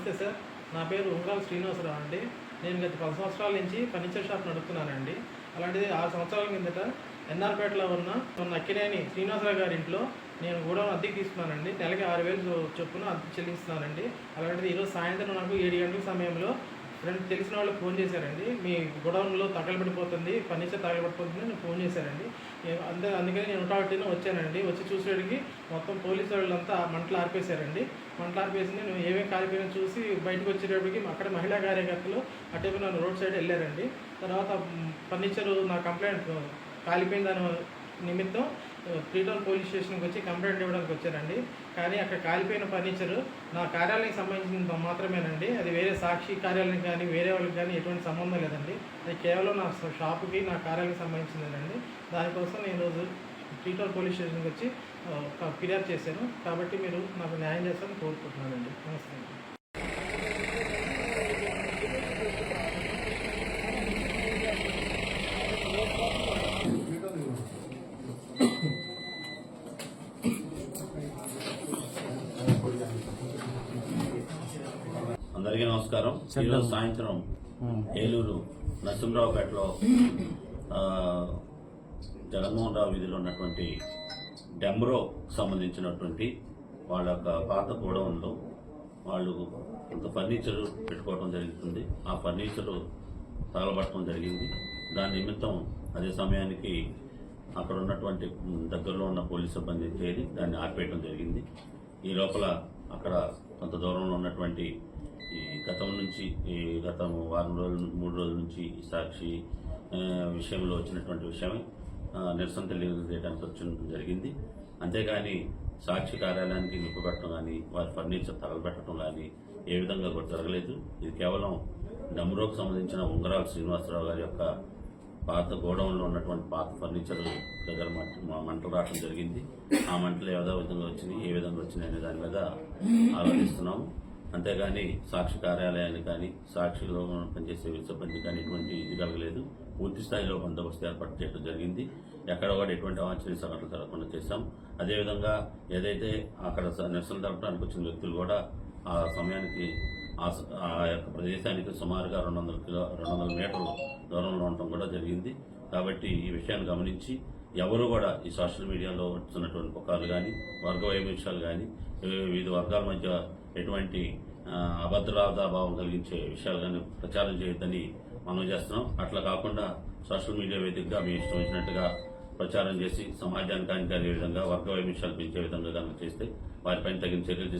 నమస్తే సార్, నా పేరు ఉంగరాల శ్రీనివాసరావు అండి. నేను గత 10 సంవత్సరాల నుంచి ఫర్నిచర్ షాప్ నడుపుతున్నానండి. అలాంటిది 6 సంవత్సరాల కిందట ఎన్ఆర్పేటలో ఉన్న అక్కినేని శ్రీనివాసరావు గారి ఇంట్లో నేను గోడౌన్ అద్దెకి తీసుకున్నానండి. నెలకి 6,000 చొప్పున అద్దె చెల్లిస్తున్నానండి. అలాంటిది ఈరోజు సాయంత్రం నాకు 7 గంటల సమయంలో ఫ్రెండ్ తెలిసిన వాళ్ళు ఫోన్ చేశారండి. మీ గోడౌన్లో తగలబడిపోతుంది, ఫర్నిచర్ తగలబడిపోతుంది అని ఫోన్ చేశారండి. అందుకని నేను హుటాహుటిన వచ్చానండి. వచ్చి చూసేటికి మొత్తం పోలీసు వాళ్ళంతా మంటలు ఆర్పేశారండి. మంటలు ఆర్పేసింది నేను ఏమేమి కాలిపోయినా చూసి బయటకు వచ్చేటప్పటికి అక్కడ మహిళా కార్యకర్తలు అటువైపు నన్ను రోడ్ సైడ్ వెళ్ళారండి. తర్వాత ఫర్నిచరు నా కంప్లైంట్ కాలిపోయిన దాని నిమిత్తం 3 టౌన్ పోలీస్ స్టేషన్కి వచ్చి కంప్లైంట్ ఇవ్వడానికి వచ్చారండి. కానీ అక్కడ కాలిపోయిన ఫర్నిచరు నా కార్యాలయానికి సంబంధించిన మాత్రమేనండి. అది వేరే సాక్షి కార్యాలయం కానీ వేరే వాళ్ళకి కానీ ఎటువంటి సంబంధం లేదండి. అది కేవలం నా షాపుకి నా కార్యాలయానికి సంబంధించిందేనండి. దానికోసం నేను ఈరోజు 3 టౌన్ పోలీస్ స్టేషన్కి వచ్చి ఫిర్యాదు చేశాను. కాబట్టి మీరు నాకు న్యాయం చేస్తారని కోరుకుంటున్నానండి. నమస్తే. అందరికీ నమస్కారం. ఈరోజు సాయంత్రం ఏలూరు నరసింహరావుపేటలో జగన్మోహన్ రావు వీధిలో ఉన్నటువంటి డెమ్రో సంబంధించినటువంటి వాళ్ళ యొక్క పాత గోడౌన్లో వాళ్ళు కొంత ఫర్నిచర్ పెట్టుకోవడం జరుగుతుంది. ఆ ఫర్నిచరు తగలబట్టడం జరిగింది. దాని నిమిత్తం అదే సమయానికి అక్కడ ఉన్నటువంటి దగ్గరలో ఉన్న పోలీసు సిబ్బంది చేరి దాన్ని ఆర్పేయడం జరిగింది. ఈ లోపల అక్కడ కొంత దూరంలో ఉన్నటువంటి గత వారం రోజులు 3 రోజుల నుంచి సాక్షి విషయంలో వచ్చినటువంటి విషయమే నిరసన తెలియజేయడానికి వచ్చి జరిగింది. అంతేగాని సాక్షి కార్యాలయానికి నిప్పు పెట్టడం కానీ వారి ఫర్నిచర్ తగలబెట్టడం కానీ ఏ విధంగా కూడా జరగలేదు. ఇది కేవలం డమ్రోకు సంబంధించిన ఉంగరాల శ్రీనివాసరావు గారి యొక్క పాత గోడౌన్లో ఉన్నటువంటి పాత ఫర్నిచర్ దగ్గర మంటలు రావడం జరిగింది. ఆ మంటలు ఏదో విధంగా వచ్చినాయి, ఏ విధంగా వచ్చినాయి అనే దాని మీద ఆలోచిస్తున్నాము. అంతేగాని సాక్షి కార్యాలయాన్ని కానీ సాక్షిలో పనిచేసే సిబ్బంది కానీ ఎటువంటి ఇది కలగలేదు. పూర్తి స్థాయిలో బందోబస్తు ఏర్పాటు చేయడం జరిగింది. ఎక్కడ కూడా ఎటువంటి అవాంఛనీయ సంఘటనలు జరగకుండా చేశాం. అదేవిధంగా ఏదైతే అక్కడ నిరసన జరపడానికి వచ్చిన వ్యక్తులు కూడా ఆ సమయానికి ఆ యొక్క ప్రదేశానికి సుమారుగా 200 మీటర్ల దూరంలో ఉండటం కూడా జరిగింది. కాబట్టి ఈ విషయాన్ని గమనించి ఎవరు కూడా ఈ సోషల్ మీడియాలో వస్తున్నటువంటి పుకార్లు కానీ వర్గ వైవిధ్యాలు కానీ వివిధ వర్గాల మధ్య ఎటువంటి అభద్రతాభావం కలిగించే విషయాలు కానీ ప్రచారం చేయొద్దని మనం చేస్తున్నాం. అట్లా కాకుండా సోషల్ మీడియా వేదికగా మీ ఇష్టం వచ్చినట్టుగా ప్రచారం చేసి సమాజానికి హానికరే విధంగా వర్గ వైవిధ్యాలు పెంచే విధంగా కనుక చేస్తే వారిపైన తగిన చర్యలు